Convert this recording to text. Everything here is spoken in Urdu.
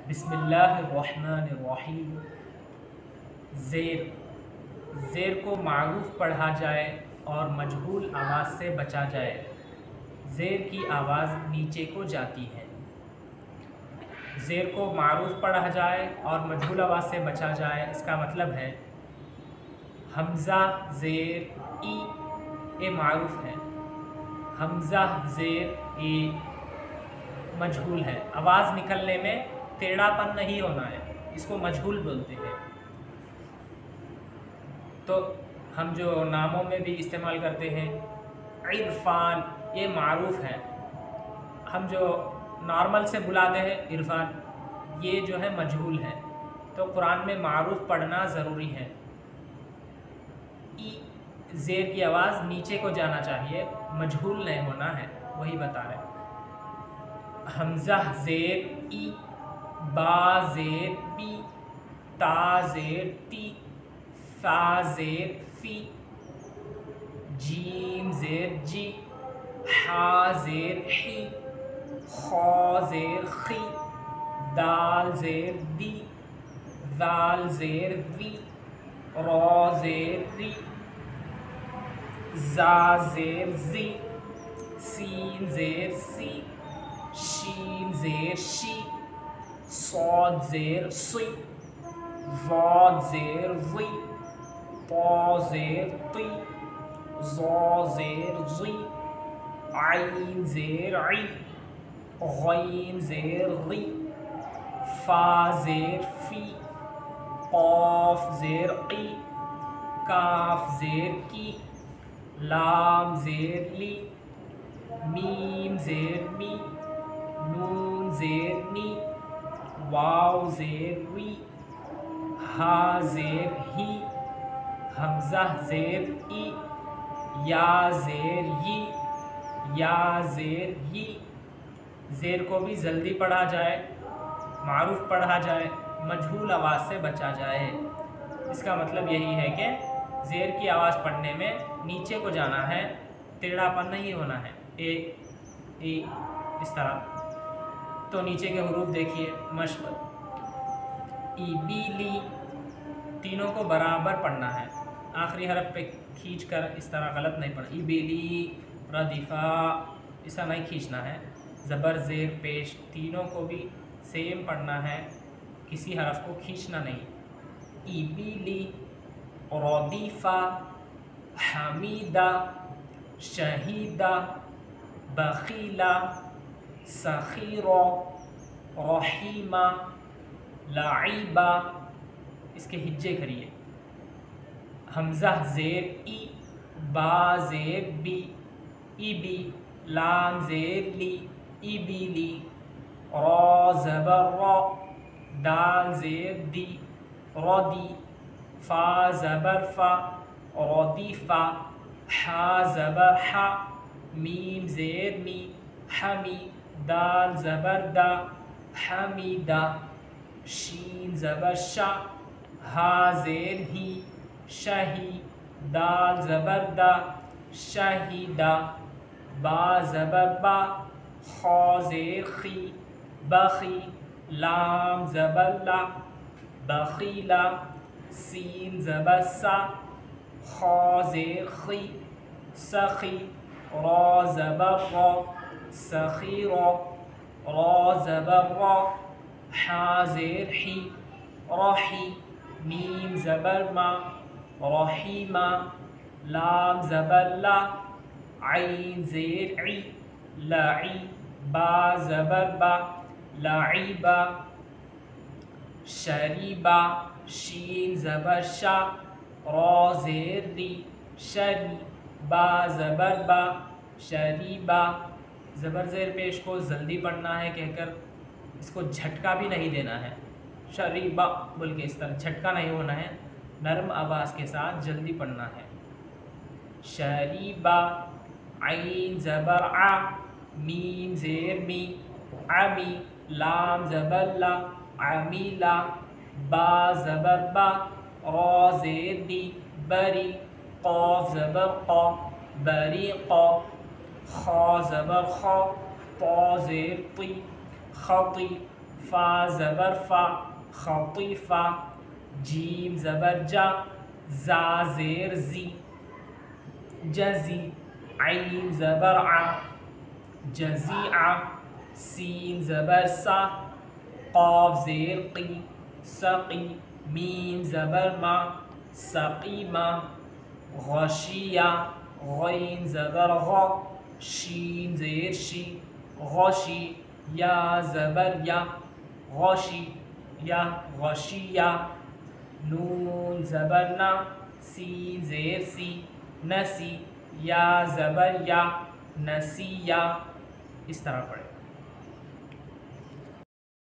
بسم اللہ الرحمن الرحیم۔ زیر کو معروف پڑھا جائے اور مجہول آواز سے بچا جائے۔ زیر کی آواز نیچے کو جاتی ہے۔ زیر کو معروف پڑھا جائے اور مجہول آواز سے بچا جائے، اس کا مطلب ہے حمزہ زیر ای، یہ معروف ہے۔ حمزہ زیر ای مجہول ہے، آواز نکلنے میں ٹیڑھا پن نہیں ہونا ہے، اس کو مجہول بولتے ہیں۔ تو ہم جو ناموں میں بھی استعمال کرتے ہیں، عرفان، یہ معروف ہے۔ ہم جو نارمل سے بلاتے ہیں عرفان، یہ جو ہے مجہول ہے۔ تو قرآن میں معروف پڑھنا ضروری ہے۔ ای زیر کی آواز نیچے کو جانا چاہیے، مجہول نہیں ہونا ہے، وہی بتا رہے ہیں۔ حمزہ زیر ای، با زیر بی، تا زیر تی، ثا زیر فی، جیم زیر جی، حا زیر حی، خا زیر خی، دال زیر دی، ذال زیر وی، را زیر ری، زا زیر زی، سین زیر سی، شین زیر شی، صاد زیر سی، ضاد زیر ضی، طا زیر طی، ظا زیر ظی، عین زیر عی، غین زیر غی، فا زیر فی، قاف زیر قی، کاف زیر کی، لام زیر لی، میم زیر می، نون زیر نی، واو زیر وی، ہا زیر ہی، حمزہ زیر ای، یا زیر ی، یا زیر ی۔ زیر کو بھی جلدی پڑھا جائے، معروف پڑھا جائے، مجہول آواز سے بچا جائے۔ اس کا مطلب یہی ہے کہ زیر کی آواز پڑھنے میں نیچے کو جانا ہے، ٹیڑھا پن نہیں ہونا ہے، اے ای اس طرح۔ تو نیچے کے حروف دیکھیے، مشق ای بی لی، تینوں کو برابر پڑھنا ہے، آخری حرف پہ کھینچ کر اس طرح غلط نہیں پڑھنا۔ ای بی لی، ردیفہ، ایسا نہیں کھینچنا ہے۔ زبر زیر پیش، تینوں کو بھی سیم پڑھنا ہے، کسی حرف کو کھینچنا نہیں۔ ای بی لی، ردیفہ، حمیدہ، شہیدہ، بخیلہ، سخیرہ، رحیمہ، لعیبہ۔ اس کے ہجے کریے۔ حمزہ زیر ای، با زیر بی، ای بی، لام زیر لی، ای بی لی، را زبر را، دال زیر دی، ردی، فا زبر فا، ردیفہ، حا زبر حا، میم زیر می، حمی، دال زبر دا، حمیدہ، شین زبر شا، ہا زیر ہی، شہی، دال زبر دا، شہیدہ، با زبر با، خا زیر خی، بخی، لام زبر لا، بخیلہ، سین زبر سا، خا زیر خی، سخی، را زبر را، سخیرہ، را زبر را، حا زیر حی، رحی، میم زبر ما، رحیمہ، لام زبر لا، عین زیر عی، لعی، با زبر با، لعیبہ، شریبہ، شین زبر شا، را زیر ری، شری، با زبر با، شریبہ۔ زبر زیر پیش کو جلدی پڑھنا ہے کہہ کر اس کو جھٹکا بھی نہیں دینا ہے، شریبہ بول کے اس طرح جھٹکا نہیں ہونا ہے، نرم آواز کے ساتھ جلدی پڑھنا ہے۔ شریبہ، عین زبر ع، میم زیر می، عمی، لام زبر لا، عمیلہ، با زبر با، را زیر دی، بری، قاف زبر قا، بریقہ، خا زبر خا، طا زیر طی، خطی، فا زبر فا خطیفہ، جیم زبر جا، زا زیر زی، جزی، عین زبر ع، جزیع، سین زبر سا، قاف زیر قی، سقی، میم زبر ما، سقیمہ، غشیہ، غین زبر غ، شین زیر شی، غشی، یا زبر یا، غشی یا، غشیہ، نون زبر نا، سین زیر سی، نسی، یا زبر یا، نسیہ. اس طرح پڑھیں.